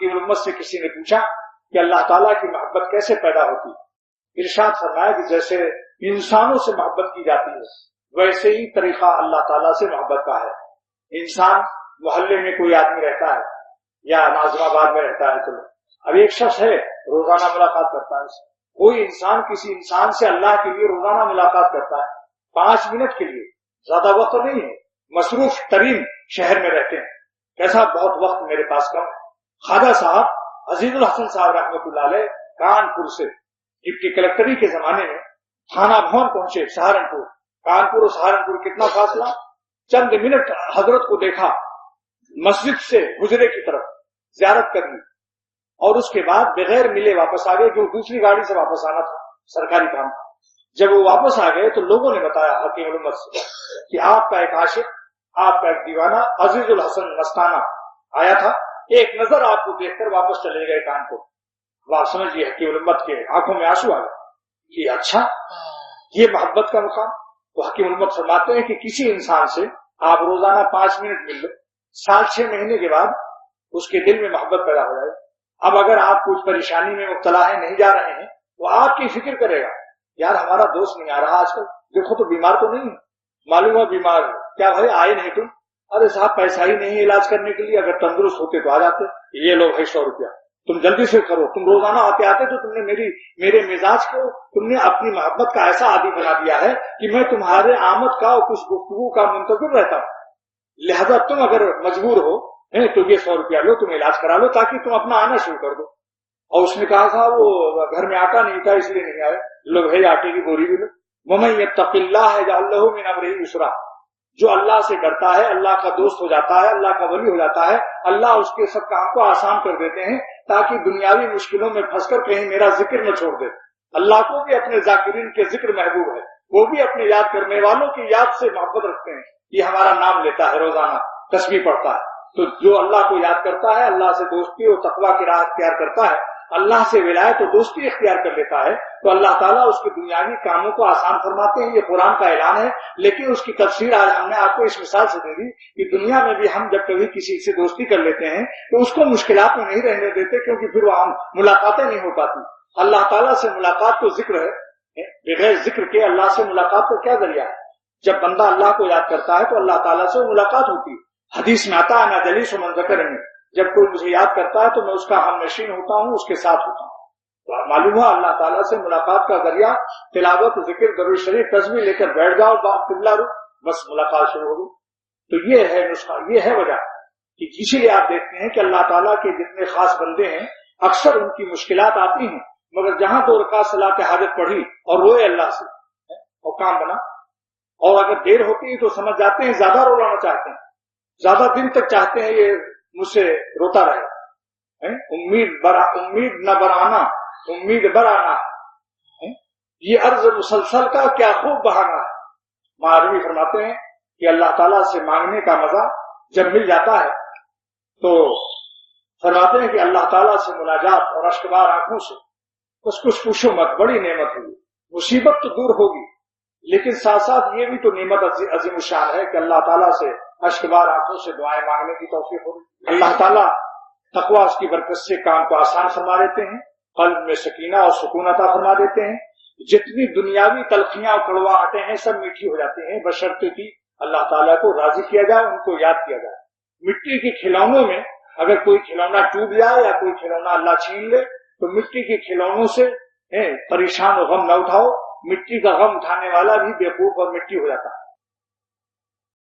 حکیم الامت سے کسی نے پوچھا کہ اللہ تعالیٰ کی محبت کیسے پیدا ہوتی ہے؟ ارشاد فرمایا کہ جیسے انسانوں سے محبت کی جاتی ہے ویسے ہی طریقہ اللہ تعالیٰ سے محبت کا ہے۔ انسان محلے میں کوئی آدمی رہتا ہے یا ناظم آباد میں رہتا ہے، چلو اب ایک شخص ہے روزانہ ملاقات کرتا ہے، کوئی انسان کسی انسان سے اللہ کے لیے روزانہ ملاقات کرتا ہے 5 منٹ کے لیے، زیادہ وقت نہیں ہے، مصروف ترین شہر میں رہتے ہیں، کیسا بہت وقت میرے پاس کم ہے۔ خواجہ صاحب عزیز الحسن صاحب رحمۃ اللہ علیہ کانپور سے ڈپٹی کلکٹری کے زمانے میں تھانہ بھون پہنچے سہارنپور، کانپور اور سہارنپور کتنا فاصلہ، چند منٹ حضرت کو دیکھا، مسجد سے حجرے کی طرف زیارت کر لی اور اس کے بعد بغیر ملے واپس آ گئے، جو دوسری گاڑی سے واپس آنا تھا، سرکاری کام تھا۔ جب وہ واپس آ گئے تو لوگوں نے بتایا حکیم الامت سے کہ آپ کا ایک عاشق، آپ کا ایک دیوانہ عزیز الحسن مستانہ آیا تھا، ایک نظر آپ کو دیکھ کر واپس چلے گئے کانپور۔ آپ سمجھیے حکیم الامت کے آنکھوں میں آنسو آ گئے کہ اچھا یہ محبت کا مقام۔ تو حکیم الامت فرماتے ہیں کہ کسی انسان سے آپ روزانہ 5 منٹ مل لو، 6 مہینے کے بعد اس کے دل میں محبت پیدا ہو جائے۔ اب اگر آپ کچھ پریشانی میں مبتلا ہیں، نہیں جا رہے ہیں، تو آپ کی فکر کرے گا یار ہمارا دوست نہیں آ رہا آج کل، دیکھو تو بیمار تو نہیں ہے، معلوم ہے بیمار ہے، کیا بھائی آئے نہیں تم؟ ارے صاحب پیسہ ہی نہیں علاج کرنے کے لیے، اگر تندرست ہوتے تو آ جاتے، یہ لو بھائی 100 روپیہ تم جلدی سے کرو، تم روزانہ آتے آتے تو تم نے میرے مزاج کو تم نے اپنی محبت کا ایسا عادی بنا دیا ہے کہ میں تمہارے آمد کا اور کچھ گفتگو کا منتظر رہتا ہوں، لہذا تم اگر مجبور ہو تو یہ 100 روپیہ لو، تم علاج کرا لو تاکہ تم اپنا آنا شروع کر دو۔ اور اس نے کہا تھا وہ گھر میں آٹا نہیں تھا اس لیے نہیں آئے، لو بھائی آٹے کی بوری بھی لو۔ وَمَن يَتَّقِ اللَّهَ يَجْعَل لَّهُ مِنْ أَمْرِهِ يُسْرًا، جو اللہ سے ڈرتا ہے اللہ کا دوست ہو جاتا ہے، اللہ کا ولی ہو جاتا ہے، اللہ اس کے سب کام کو آسان کر دیتے ہیں تاکہ دنیاوی مشکلوں میں پھنس کر کہیں میرا ذکر نہ چھوڑ دے۔ اللہ کو بھی اپنے ذاکرین کے ذکر محبوب ہے، وہ بھی اپنے یاد کرنے والوں کی یاد سے محبت رکھتے ہیں، یہ ہمارا نام لیتا ہے روزانہ، تسبیح پڑھتا ہے۔ تو جو اللہ کو یاد کرتا ہے، اللہ سے دوستی اور تقویٰ کی راہ اختیار کرتا ہے، اللہ سے ولایت اور دوستی اختیار کر لیتا ہے، تو اللہ تعالیٰ اس کے دنیاوی کاموں کو آسان فرماتے ہیں۔ یہ قرآن کا اعلان ہے، لیکن اس کی تفسیر آج ہم نے آپ کو اس مثال سے دے دی کہ دنیا میں بھی ہم جب کبھی کسی سے دوستی کر لیتے ہیں تو اس کو مشکلات میں نہیں رہنے دیتے، کیونکہ پھر وہ ملاقاتیں نہیں ہو پاتی۔ اللہ تعالیٰ سے ملاقات تو ذکر ہے، بغیر ذکر کے اللہ سے ملاقات کا کیا ذریعہ ہے؟ جب بندہ اللہ کو یاد کرتا ہے تو اللہ تعالیٰ سے ملاقات ہوتی ہے۔ حدیث میں آتا ہے نا جلیس من ذکرنی، جب کوئی مجھے یاد کرتا ہے تو میں اس کا ہم نشین ہوتا ہوں، اس کے ساتھ ہوتا ہوں۔ تو معلوم ہے اللہ تعالیٰ سے ملاقات کا ذریعہ تلاوت، ذکر، درود شریف، تسبیح لے کر بیٹھ جاؤ قبلہ رو، بس ملاقات شروع ہو گئی۔ تو یہ ہے نسخہ، یہ ہے وجہ کہ اسی لیے آپ دیکھتے ہیں کہ اللہ تعالیٰ کے جتنے خاص بندے ہیں اکثر ان کی مشکلات آتی ہیں، مگر جہاں 2 رکعت صلاۃ حاجت پڑھی اور روئے اللہ سے اور کام بنا، اور اگر دیر ہوتی ہے تو سمجھ جاتے ہیں زیادہ رولانا چاہتے ہیں، زیادہ دن تک چاہتے ہیں یہ مجھ سے روتا رہے، امید نہ برانا، امید برانا، یہ عرض مسلسل کا کیا خوب بہانا ہے۔ مولوی فرماتے ہیں کہ اللہ تعالیٰ سے مانگنے کا مزہ جب مل جاتا ہے تو فرماتے ہیں کہ اللہ تعالیٰ سے مناجات اور اشکبار آنکھوں سے بس کچھ پوچھو مت، بڑی نعمت ہوگی، مصیبت تو دور ہوگی لیکن ساتھ ساتھ یہ بھی تو نعمت عظیم الشان ہے کہ اللہ تعالیٰ سے اشکبار آنکھوں سے دعائیں مانگنے کی توفیق ہوگی۔ اللہ تعالیٰ تقویٰ اس کی برکت سے کام کو آسان فرما دیتے ہیں، قلب میں سکینہ اور سکون عطا فرما دیتے ہیں، جتنی دنیاوی تلخیاں اور کڑواہٹیں ہیں سب میٹھی ہو جاتی ہیں، بشرطے کہ اللہ تعالیٰ کو راضی کیا جائے، ان کو یاد کیا جائے۔ مٹی کے کھلونوں میں اگر کوئی کھلونا ٹوٹ جائے یا کوئی کھلونا اللہ چھین لے تو مٹی کے کھلونوں سے پریشان و غم نہ اٹھاؤ، مٹی کا غم اٹھانے والا بھی بیوقوف اور مٹی ہو جاتا ہے۔